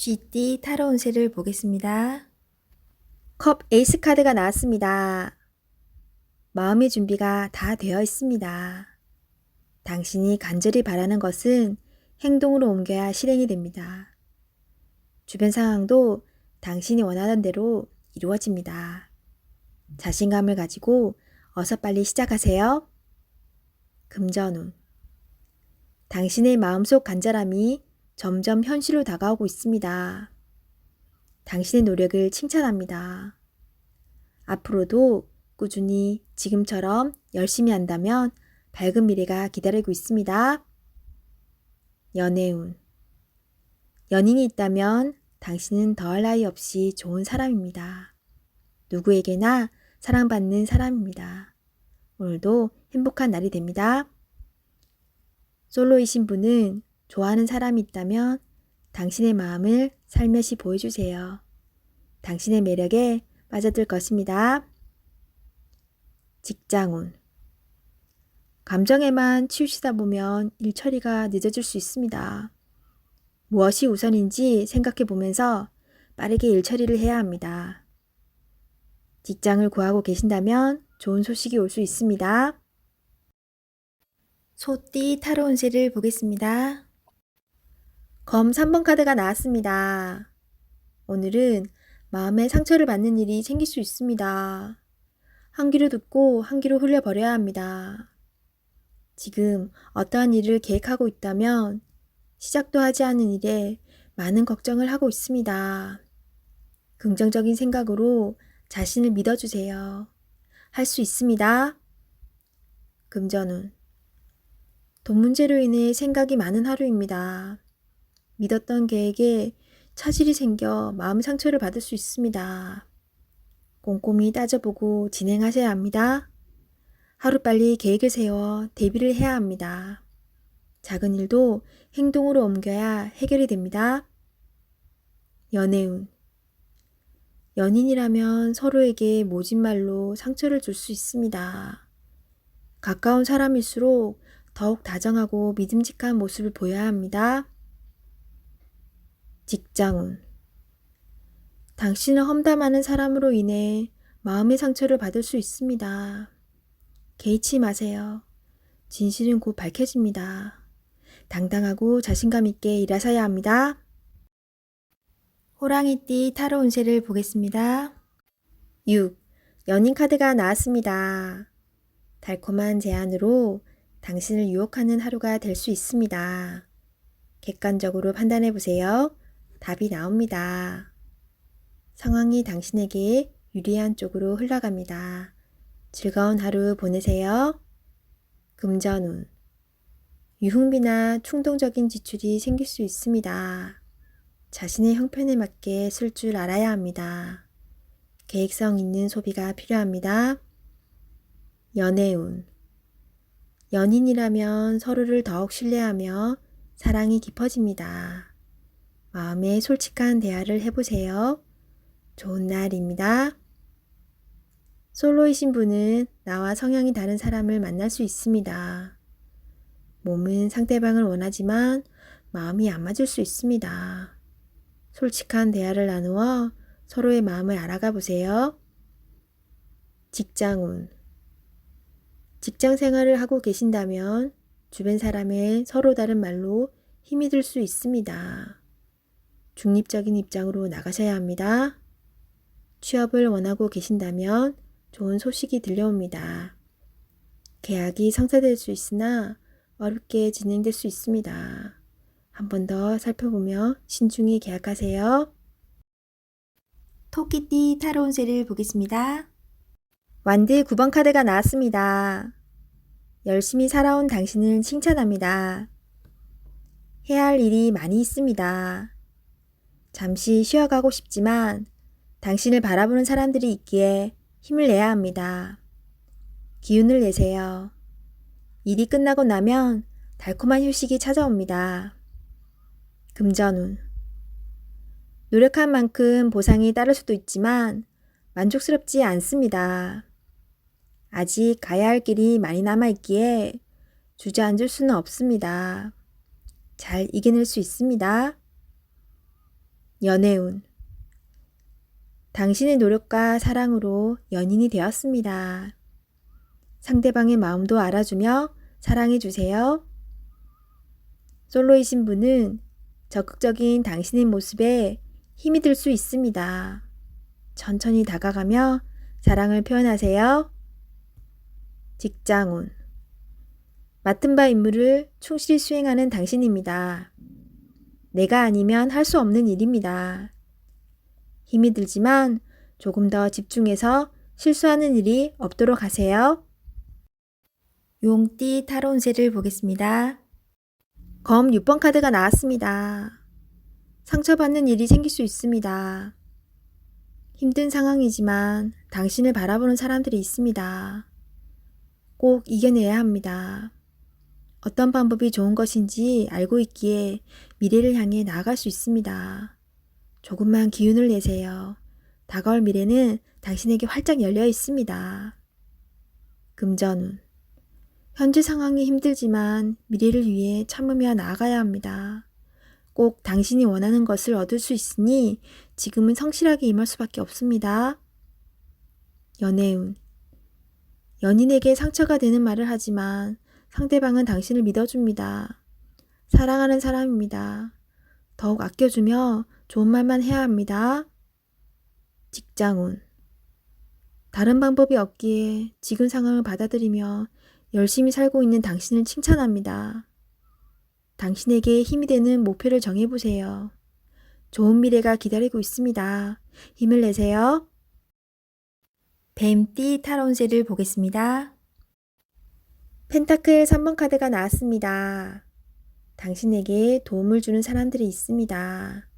GD 타로 운세를 보겠습니다. 컵 에이스 카드가 나왔습니다. 마음의 준비가 다 되어 있습니다. 당신이 간절히 바라는 것은 행동으로 옮겨야 실행이 됩니다. 주변 상황도 당신이 원하는 대로 이루어집니다. 자신감을 가지고 어서 빨리 시작하세요. 금전운. 당신의 마음속 간절함이 점점 현실로 다가오고 있습니다. 당신의 노력을 칭찬합니다. 앞으로도 꾸준히 지금처럼 열심히 한다면 밝은 미래가 기다리고 있습니다. 연애운. 연인이 있다면 당신은 더할 나위 없이 좋은 사람입니다. 누구에게나 사랑받는 사람입니다. 오늘도 행복한 날이 됩니다. 솔로이신 분은 좋아하는 사람이 있다면 당신의 마음을 살며시 보여주세요. 당신의 매력에 빠져들 것입니다. 직장운. 감정에만 치우치다 보면 일 처리가 늦어질 수 있습니다. 무엇이 우선인지 생각해 보면서 빠르게 일 처리를 해야 합니다. 직장을 구하고 계신다면 좋은 소식이 올 수 있습니다. 소띠 타로 운세를 보겠습니다. 검 3번 카드가 나왔습니다. 오늘은 마음의 상처를 받는 일이 생길 수 있습니다. 한 귀로 듣고 한 귀로 흘려버려야 합니다. 지금 어떠한 일을 계획하고 있다면 시작도 하지 않은 일에 많은 걱정을 하고 있습니다. 긍정적인 생각으로 자신을 믿어주세요. 할 수 있습니다. 금전운. 돈 문제로 인해 생각이 많은 하루입니다. 믿었던 계획에 차질이 생겨 마음 상처를 받을 수 있습니다. 꼼꼼히 따져보고 진행하셔야 합니다. 하루빨리 계획을 세워 대비를 해야 합니다. 작은 일도 행동으로 옮겨야 해결이 됩니다. 연애운. 연인이라면 서로에게 모진 말로 상처를 줄 수 있습니다. 가까운 사람일수록 더욱 다정하고 믿음직한 모습을 보여야 합니다. 직장운. 당신을 험담하는 사람으로 인해 마음의 상처를 받을 수 있습니다. 개의치 마세요. 진실은 곧 밝혀집니다. 당당하고 자신감 있게 일하셔야 합니다. 호랑이띠 타로 운세를 보겠습니다. 6. 연인 카드가 나왔습니다. 달콤한 제안으로 당신을 유혹하는 하루가 될 수 있습니다. 객관적으로 판단해 보세요. 답이 나옵니다. 상황이 당신에게 유리한 쪽으로 흘러갑니다. 즐거운 하루 보내세요. 금전운. 유흥비나 충동적인 지출이 생길 수 있습니다. 자신의 형편에 맞게 쓸 줄 알아야 합니다. 계획성 있는 소비가 필요합니다. 연애운. 연인이라면 서로를 더욱 신뢰하며 사랑이 깊어집니다. 마음에 솔직한 대화를 해보세요. 좋은 날입니다. 솔로이신 분은 나와 성향이 다른 사람을 만날 수 있습니다. 몸은 상대방을 원하지만 마음이 안 맞을 수 있습니다. 솔직한 대화를 나누어 서로의 마음을 알아가 보세요. 직장운. 직장 생활을 하고 계신다면 주변 사람의 서로 다른 말로 힘이 들 수 있습니다. 중립적인 입장으로 나가셔야 합니다. 취업을 원하고 계신다면 좋은 소식이 들려옵니다. 계약이 성사될 수 있으나 어렵게 진행될 수 있습니다. 한 번 더 살펴보며 신중히 계약하세요. 토끼띠 타로 운세를 보겠습니다. 완드 9번 카드가 나왔습니다. 열심히 살아온 당신을 칭찬합니다. 해야 할 일이 많이 있습니다. 잠시 쉬어가고 싶지만 당신을 바라보는 사람들이 있기에 힘을 내야 합니다. 기운을 내세요. 일이 끝나고 나면 달콤한 휴식이 찾아옵니다. 금전운. 노력한 만큼 보상이 따를 수도 있지만 만족스럽지 않습니다. 아직 가야 할 길이 많이 남아있기에 주저앉을 수는 없습니다. 잘 이겨낼 수 있습니다. 연애운. 당신의 노력과 사랑으로 연인이 되었습니다. 상대방의 마음도 알아주며 사랑해주세요. 솔로이신 분은 적극적인 당신의 모습에 힘이 들 수 있습니다. 천천히 다가가며 사랑을 표현하세요. 직장운. 맡은 바 임무를 충실히 수행하는 당신입니다. 내가 아니면 할 수 없는 일입니다. 힘이 들지만 조금 더 집중해서 실수하는 일이 없도록 하세요. 용띠 타로 운세를 보겠습니다. 검 6번 카드가 나왔습니다. 상처받는 일이 생길 수 있습니다. 힘든 상황이지만 당신을 바라보는 사람들이 있습니다. 꼭 이겨내야 합니다. 어떤 방법이 좋은 것인지 알고 있기에 미래를 향해 나아갈 수 있습니다. 조금만 기운을 내세요. 다가올 미래는 당신에게 활짝 열려 있습니다. 금전운. 현재 상황이 힘들지만 미래를 위해 참으며 나아가야 합니다. 꼭 당신이 원하는 것을 얻을 수 있으니 지금은 성실하게 임할 수밖에 없습니다. 연애운. 연인에게 상처가 되는 말을 하지만 상대방은 당신을 믿어줍니다. 사랑하는 사람입니다. 더욱 아껴주며 좋은 말만 해야 합니다. 직장운. 다른 방법이 없기에 지금 상황을 받아들이며 열심히 살고 있는 당신을 칭찬합니다. 당신에게 힘이 되는 목표를 정해보세요. 좋은 미래가 기다리고 있습니다. 힘을 내세요. 뱀띠 타로 운세를 보겠습니다. 펜타클 3번 카드가 나왔습니다. 당신에게 도움을 주는 사람들이 있습니다.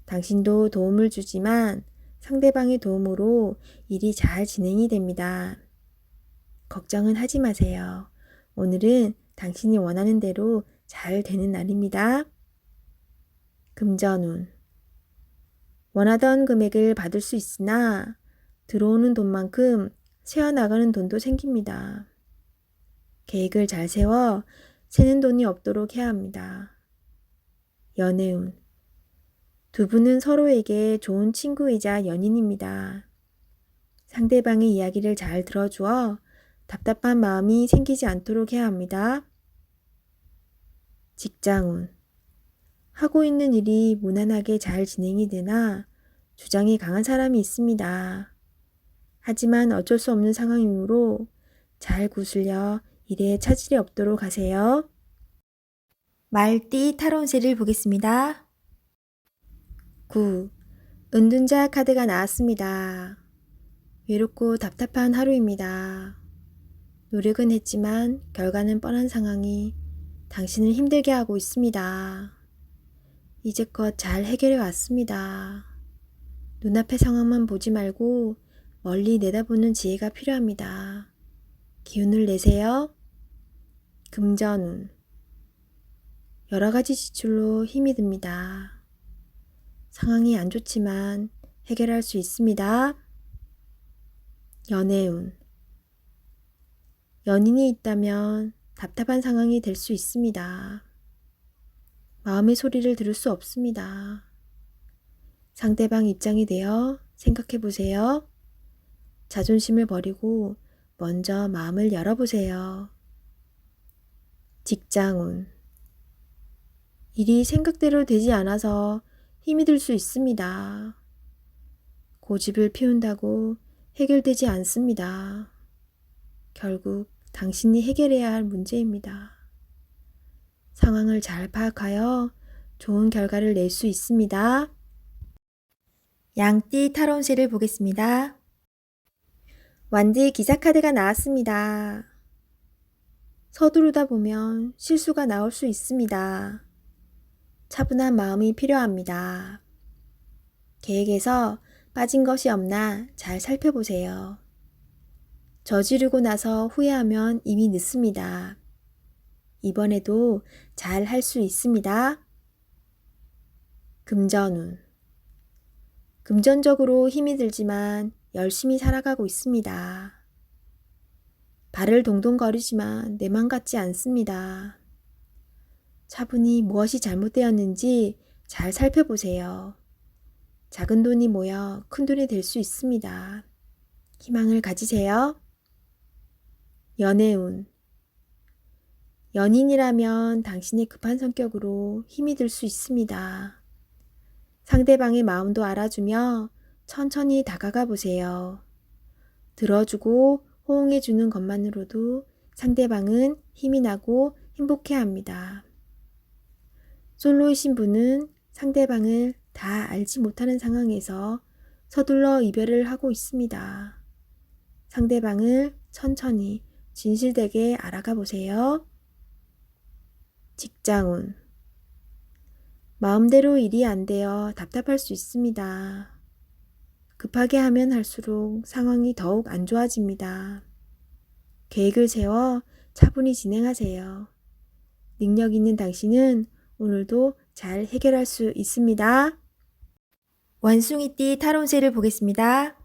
당신도 도움을 주지만 상대방의 도움으로 일이 잘 진행이 됩니다. 걱정은 하지 마세요. 오늘은 당신이 원하는 대로 잘 되는 날입니다. 금전운. 원하던 금액을 받을 수 있으나 들어오는 돈만큼 새어나가는 돈도 생깁니다. 계획을 잘 세워 새는 돈이 없도록 해야 합니다. 연애운. 두 분은 서로에게 좋은 친구이자 연인입니다. 상대방의 이야기를 잘 들어주어 답답한 마음이 생기지 않도록 해야 합니다. 직장운. 하고 있는 일이 무난하게 잘 진행이 되나 주장이 강한 사람이 있습니다. 하지만 어쩔 수 없는 상황이므로 잘 구슬려 일에 차질이 없도록 하세요. 말띠 타로 운세를 보겠습니다. 9. 은둔자 카드가 나왔습니다. 외롭고 답답한 하루입니다. 노력은 했지만 결과는 뻔한 상황이 당신을 힘들게 하고 있습니다. 이제껏 잘 해결해 왔습니다. 눈앞의 상황만 보지 말고 멀리 내다보는 지혜가 필요합니다. 기운을 내세요. 금전운. 여러 가지 지출로 힘이 듭니다. 상황이 안 좋지만 해결할 수 있습니다. 연애운. 연인이 있다면 답답한 상황이 될 수 있습니다. 마음의 소리를 들을 수 없습니다. 상대방 입장이 되어 생각해 보세요. 자존심을 버리고 먼저 마음을 열어보세요. 직장운. 일이 생각대로 되지 않아서 힘이 들 수 있습니다. 고집을 피운다고 해결되지 않습니다. 결국 당신이 해결해야 할 문제입니다. 상황을 잘 파악하여 좋은 결과를 낼 수 있습니다. 양띠 타로 운세를 보겠습니다. 완지 기사 카드가 나왔습니다. 서두르다 보면 실수가 나올 수 있습니다. 차분한 마음이 필요합니다. 계획에서 빠진 것이 없나 잘 살펴보세요. 저지르고 나서 후회하면 이미 늦습니다. 이번에도 잘 할 수 있습니다. 금전운. 금전적으로 힘이 들지만 열심히 살아가고 있습니다. 발을 동동거리지만 내 맘 같지 않습니다. 차분히 무엇이 잘못되었는지 잘 살펴보세요. 작은 돈이 모여 큰 돈이 될 수 있습니다. 희망을 가지세요. 연애운. 연인이라면 당신의 급한 성격으로 힘이 들 수 있습니다. 상대방의 마음도 알아주며 천천히 다가가 보세요. 들어주고 호응해주는 것만으로도 상대방은 힘이 나고 행복해합니다. 솔로이신 분은 상대방을 다 알지 못하는 상황에서 서둘러 이별을 하고 있습니다. 상대방을 천천히 진실되게 알아가 보세요. 직장운. 마음대로 일이 안 되어 답답할 수 있습니다. 급하게 하면 할수록 상황이 더욱 안 좋아집니다. 계획을 세워 차분히 진행하세요. 능력 있는 당신은 오늘도 잘 해결할 수 있습니다. 원숭이띠 타로운세를 보겠습니다.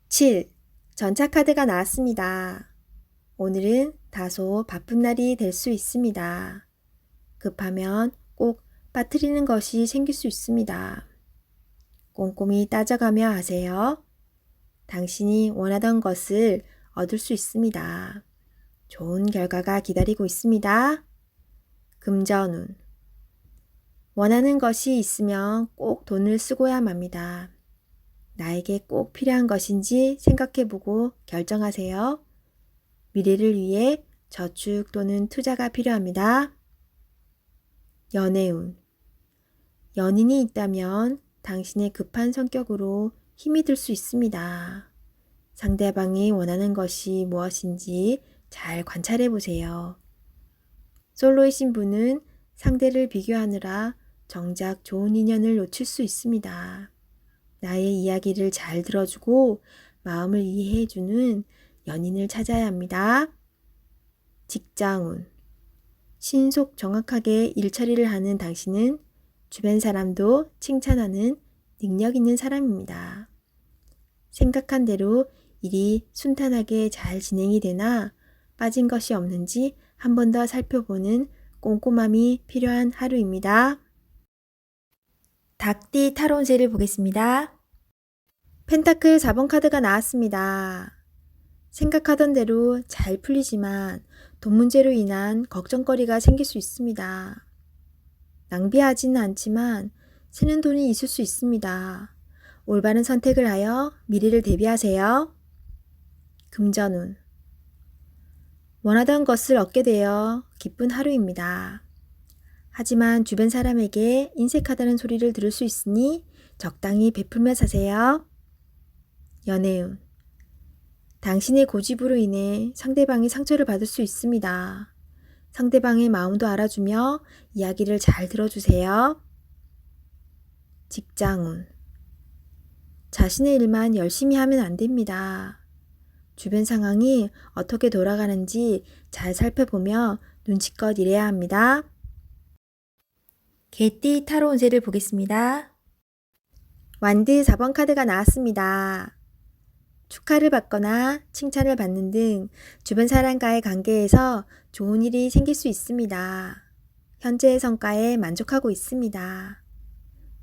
7. 전차카드가 나왔습니다. 오늘은 다소 바쁜 날이 될 수 있습니다. 급하면 꼭 빠뜨리는 것이 생길 수 있습니다. 꼼꼼히 따져가며 하세요. 당신이 원하던 것을 얻을 수 있습니다. 좋은 결과가 기다리고 있습니다. 금전운. 원하는 것이 있으면 꼭 돈을 쓰고야 맙니다. 나에게 꼭 필요한 것인지 생각해보고 결정하세요. 미래를 위해 저축 또는 투자가 필요합니다. 연애운. 연인이 있다면 당신의 급한 성격으로 힘이 들 수 있습니다. 상대방이 원하는 것이 무엇인지 잘 관찰해 보세요. 솔로이신 분은 상대를 비교하느라 정작 좋은 인연을 놓칠 수 있습니다. 나의 이야기를 잘 들어주고 마음을 이해해주는 연인을 찾아야 합니다. 직장운. 신속 정확하게 일처리를 하는 당신은 주변 사람도 칭찬하는 능력 있는 사람입니다. 생각한 대로 일이 순탄하게 잘 진행이 되나 빠진 것이 없는지 한 번 더 살펴보는 꼼꼼함이 필요한 하루입니다. 닭띠 타로운세를 보겠습니다. 펜타클 4번 카드가 나왔습니다. 생각하던 대로 잘 풀리지만 돈 문제로 인한 걱정거리가 생길 수 있습니다. 낭비하지는 않지만 새는 돈이 있을 수 있습니다. 올바른 선택을 하여 미래를 대비하세요. 금전운. 원하던 것을 얻게 되어 기쁜 하루입니다. 하지만 주변 사람에게 인색하다는 소리를 들을 수 있으니 적당히 베풀며 사세요. 연애운. 당신의 고집으로 인해 상대방이 상처를 받을 수 있습니다. 상대방의 마음도 알아주며 이야기를 잘 들어주세요. 직장운. 자신의 일만 열심히 하면 안 됩니다. 주변 상황이 어떻게 돌아가는지 잘 살펴보며 눈치껏 일해야 합니다. 개띠 타로운세를 보겠습니다. 완드 4번 카드가 나왔습니다. 축하를 받거나 칭찬을 받는 등 주변 사람과의 관계에서 좋은 일이 생길 수 있습니다. 현재의 성과에 만족하고 있습니다.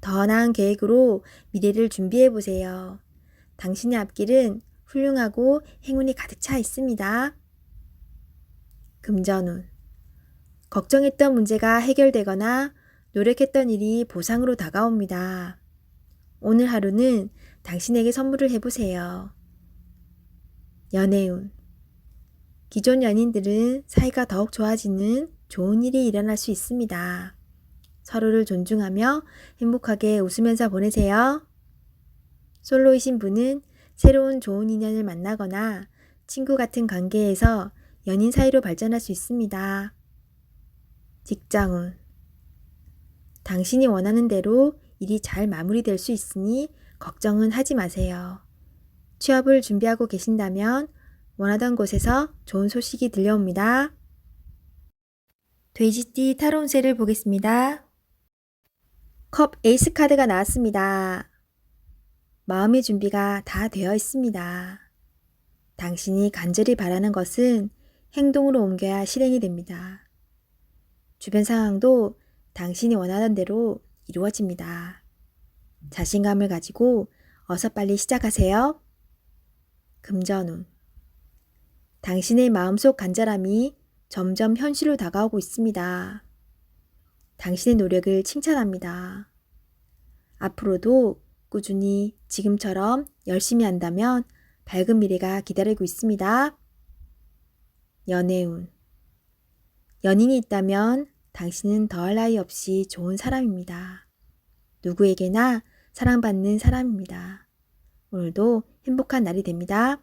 더 나은 계획으로 미래를 준비해 보세요. 당신의 앞길은 훌륭하고 행운이 가득 차 있습니다. 금전운. 걱정했던 문제가 해결되거나 노력했던 일이 보상으로 다가옵니다. 오늘 하루는 당신에게 선물을 해보세요. 연애운. 기존 연인들은 사이가 더욱 좋아지는 좋은 일이 일어날 수 있습니다. 서로를 존중하며 행복하게 웃으면서 보내세요. 솔로이신 분은 새로운 좋은 인연을 만나거나 친구 같은 관계에서 연인 사이로 발전할 수 있습니다. 직장운. 당신이 원하는 대로 일이 잘 마무리될 수 있으니 걱정은 하지 마세요. 취업을 준비하고 계신다면 원하던 곳에서 좋은 소식이 들려옵니다. 돼지띠 타로운세를 보겠습니다. 컵 에이스 카드가 나왔습니다. 마음의 준비가 다 되어 있습니다. 당신이 간절히 바라는 것은 행동으로 옮겨야 실행이 됩니다. 주변 상황도 당신이 원하는 대로 이루어집니다. 자신감을 가지고 어서 빨리 시작하세요. 금전운. 당신의 마음속 간절함이 점점 현실로 다가오고 있습니다. 당신의 노력을 칭찬합니다. 앞으로도 꾸준히 지금처럼 열심히 한다면 밝은 미래가 기다리고 있습니다. 연애운. 연인이 있다면 당신은 더할 나위 없이 좋은 사람입니다. 누구에게나 사랑받는 사람입니다. 오늘도 행복한 날이 됩니다.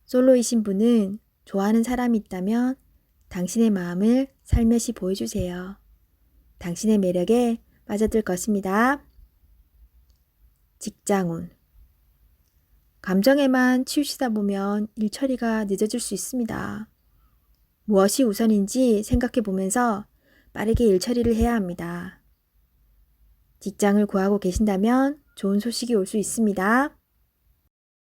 솔로이신 분은 좋아하는 사람이 있다면 당신의 마음을 살며시 보여주세요. 당신의 매력에 빠져들 것입니다. 직장운. 감정에만 치우치다 보면 일 처리가 늦어질 수 있습니다. 무엇이 우선인지 생각해 보면서 빠르게 일 처리를 해야 합니다. 직장을 구하고 계신다면 좋은 소식이 올 수 있습니다.